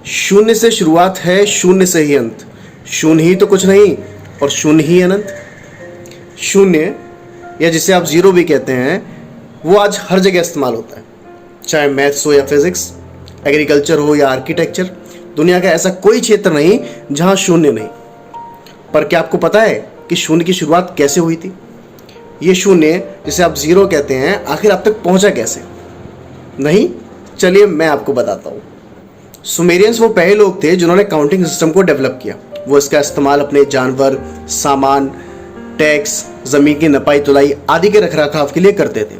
शून्य से शुरुआत है, शून्य से ही अंत। शून्य ही तो कुछ नहीं और शून्य ही अनंत। शून्य या जिसे आप जीरो भी कहते हैं, वो आज हर जगह इस्तेमाल होता है, चाहे मैथ्स हो या फिजिक्स, एग्रीकल्चर हो या आर्किटेक्चर। दुनिया का ऐसा कोई क्षेत्र नहीं जहां शून्य नहीं। पर क्या आपको पता है कि शून्य की शुरुआत कैसे हुई थी? ये शून्य जिसे आप जीरो कहते हैं, आखिर आप तक पहुंचा कैसे? नहीं, चलिए मैं आपको बताता हूँ। सुमेरियंस वो पहले लोग थे जिन्होंने काउंटिंग सिस्टम को डेवलप किया। वो इसका इस्तेमाल अपने जानवर, सामान, टैक्स, ज़मीन की नपाई तुलाई आदि के रखरखाव के लिए करते थे।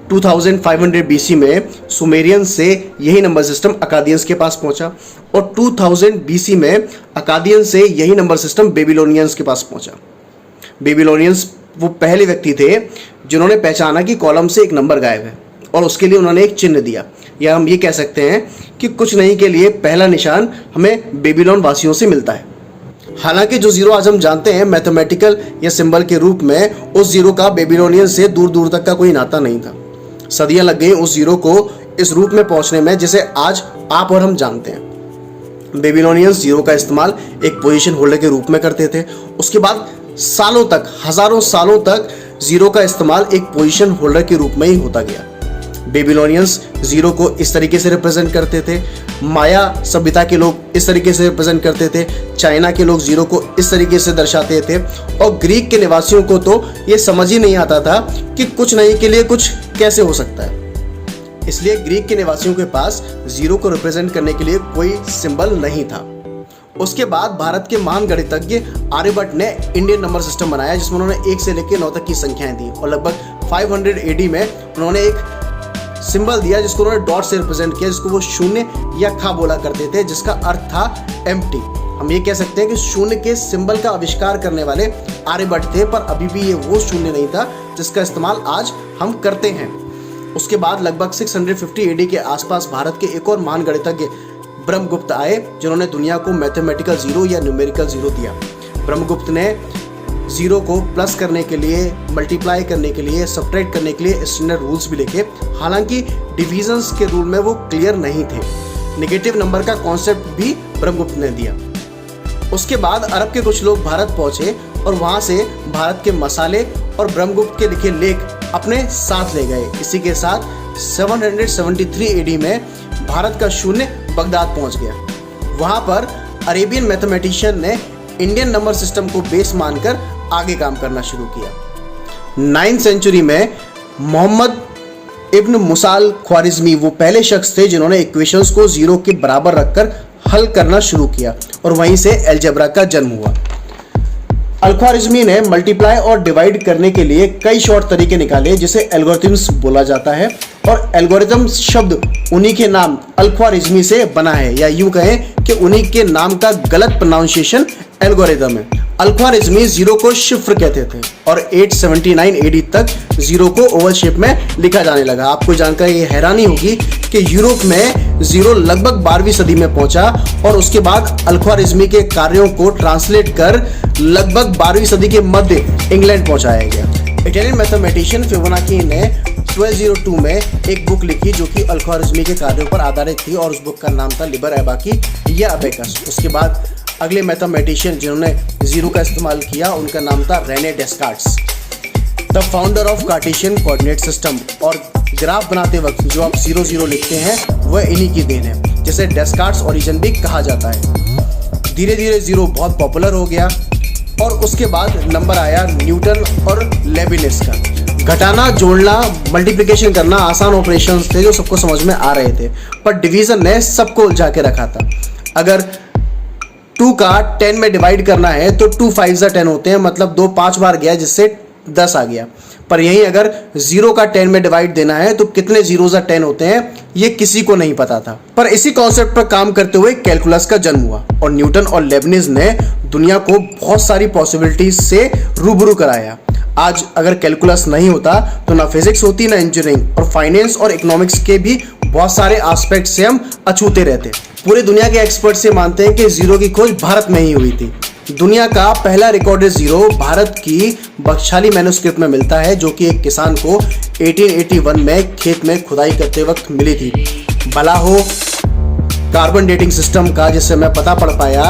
2500 BC में सुमेरियन से यही नंबर सिस्टम अकादियंस के पास पहुंचा और 2000 BC में अकादियन से यही नंबर सिस्टम बेबीलोनियंस के पास पहुंचा। बेबीलोनियंस वो पहले व्यक्ति थे जिन्होंने पहचाना कि कॉलम से एक नंबर गायब है और उसके लिए उन्होंने एक चिन्ह दिया, या हम ये कह सकते हैं कि कुछ नहीं के लिए पहला निशान हमें बेबीलोन वासियों से मिलता है। हालांकि जो जीरो आज हम जानते हैं मैथमेटिकल या सिंबल के रूप में, उस जीरो का बेबीलोनियन से दूर दूर तक का कोई नाता नहीं था। सदियां लग गई उस जीरो को इस रूप में पहुंचने में जिसे आज आप और हम जानते हैं। बेबीलोनियंस जीरो का इस्तेमाल एक पोजीशन होल्डर के रूप में करते थे। उसके बाद सालों तक, हजारों सालों तक जीरो का इस्तेमाल एक पोजीशन होल्डर के रूप में ही होता गया। बेबीलोनियंस जीरो को इस तरीके से रिप्रेजेंट करते थे, माया सभ्यता के लोग इस तरीके से रिप्रेजेंट करते थे, चाइना के लोग जीरो को इस तरीके से दर्शाते थे, और ग्रीक के निवासियों को तो ये समझ ही नहीं आता था कि कुछ नहीं के लिए कुछ कैसे हो सकता है। इसलिए ग्रीक के निवासियों के पास जीरो को रिप्रेजेंट करने के लिए कोई सिंबल नहीं था। उसके बाद भारत के महान गणितज्ञ आर्यभट्ट ने इंडियन नंबर सिस्टम बनाया, जिसमें उन्होंने 1 से लेकर 9 तक की संख्याएं दी और लगभग 500 AD में उन्होंने एक सिंबल दिया जिसको उन्होंने डॉट से रिप्रेजेंट किया, जिसको वो शून्य या खा बोला करते थे, जिसका अर्थ था एम्प्टी। हम ये कह सकते हैं कि शून्य के सिंबल का आविष्कार करने वाले आर्यभट्ट थे, पर अभी भी ये वो शून्य नहीं था जिसका इस्तेमाल आज हम करते हैं। उसके बाद लगभग 650 AD के आसपास भारत के एक और महान गणितज्ञ ब्रह्मगुप्त आए, जिन्होंने दुनिया को मैथमेटिकल जीरो या न्यूमेरिकल जीरो दिया। ब्रह्मगुप्त ने जीरो को प्लस करने के लिए, मल्टीप्लाई करने के लिए, सब्ट्रैक्ट करने के लिए स्टैंडर्ड रूल्स भी लिखे। हालांकि डिविजन्स के रूल में वो क्लियर नहीं थे। नेगेटिव नंबर का कॉन्सेप्ट भी ब्रह्मगुप्त ने दिया। उसके बाद अरब के कुछ लोग भारत पहुंचे और वहां से भारत के मसाले और ब्रह्मगुप्त के लिखे लेख अपने साथ ले गए। इसी के साथ 773 AD में भारत का शून्य बगदाद पहुंच गया। वहां पर अरेबियन मैथमेटिशियन ने इंडियन नंबर सिस्टम को बेस मानकर आगे काम करना शुरू किया। 9th सेंचुरी में मोहम्मद इब्न मुसाल ख्वारिज़मी वो पहले शख्स थे जिन्होंने इक्वेशंस को जीरो के बराबर रखकर हल करना शुरू किया और वहीं से अलजेब्रा का जन्म हुआ। अल-ख्वारिज़मी ने मल्टीप्लाई और डिवाइड करने के लिए कई शॉर्ट तरीके निकाले, जिसे एल्गोरिथम्स बोला जाता है, और एल्गोरिथम शब्द उन्हीं के नाम अल-ख्वारिज़मी से बना है, या यूं कहें कि उन्हीं के नाम का गलत प्रोनाउंसिएशन एल्गोरिथम है। अल-ख्वारिज़मी जीरो को शिफ्र कहते थे और 879 AD तक जीरो को ओवल शेप में लिखा जाने लगा। आपको जानकर ये हैरानी होगी कि यूरोप में जीरो लगभग 12वीं सदी में पहुंचा और उसके बाद अल-ख्वारिज़मी के कार्यों को ट्रांसलेट कर लगभग 12वीं सदी के मध्य इंग्लैंड पहुंचाया गया। इटालियन मैथमेटिशियन फिबोनाची ने 1202 में एक बुक लिखी जो कि अल-ख्वारिज़मी के कार्यों पर आधारित थी और उस बुक का नाम था लिबर एबाकी या अबेकस। उसके बाद अगले मैथमेटिशियन जिन्होंने जीरो का इस्तेमाल किया उनका नाम था René Descartes, the founder of Cartesian coordinate system. और ग्राफ बनाते वक्त जो आप 0 0 लिखते हैं वह इन्हीं की देन है, जिसे डेस्कार्ट्स ओरिजिन भी कहा जाता है। धीरे धीरे जीरो बहुत पॉपुलर हो गया और उसके बाद नंबर आया न्यूटन और लेबिनिज का। घटाना, जोड़ना, मल्टीप्लिकेशन करना आसान ऑपरेशंस थे जो सबको समझ में आ रहे थे, पर डिवीजन ने सबको उलझा के रखा था। अगर 2 का 10 में डिवाइड करना है तो 2 5 10 होते हैं, मतलब 2 5 बार गया जिससे 10 आ गया। पर यहीं अगर 0 का 10 में डिवाइड देना है तो कितने 0 10 होते हैं, ये किसी को नहीं पता था। पर इसी कॉन्सेप्ट पर काम करते हुए कैलकुलस का जन्म हुआ और न्यूटन और लेबनिज ने दुनिया को बहुत सारी पॉसिबिलिटीज से रूबरू कराया। आज अगर कैलकुलस नहीं होता तो ना फिजिक्स होती, ना इंजीनियरिंग, और फाइनेंस और इकोनॉमिक्स के भी बहुत सारे एस्पेक्ट से हम अछूते रहते। पूरे दुनिया के एक्सपर्ट्स ये मानते हैं कि जीरो की खोज भारत में ही हुई थी। दुनिया का पहला रिकॉर्डेड जीरो भारत की बख्शाली मैन्युस्क्रिप्ट में मिलता है, जो कि एक किसान को 1881 में खेत में खुदाई करते वक्त मिली थी। भला हो कार्बन डेटिंग सिस्टम का, जिससे मैं पता पढ़ पाया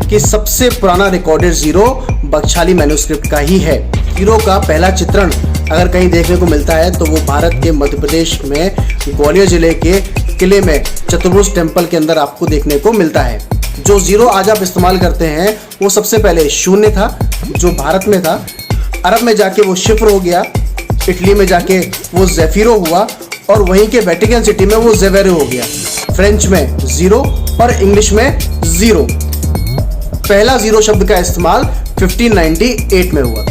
कि सबसे पुराना रिकॉर्डेड जीरो बख्शाली मैन्युस्क्रिप्ट का ही है। जीरो का पहला चित्रण अगर कहीं देखने को मिलता है तो वो भारत के मध्य प्रदेश में ग्वालियर जिले के किले में चतुर्भुज टेम्पल के अंदर आपको देखने को मिलता है। जो जीरो आज आप इस्तेमाल करते हैं वो सबसे पहले शून्य था, जो भारत में था। अरब में जाके वो शिफ्र हो गया, इटली में जाके वो ज़ेफिरो हुआ और वहीं के वेटिकन सिटी में वो ज़ेवेरो हो गया। फ्रेंच में जीरो और इंग्लिश में जीरो। पहला जीरो शब्द का इस्तेमाल 1598 में हुआ।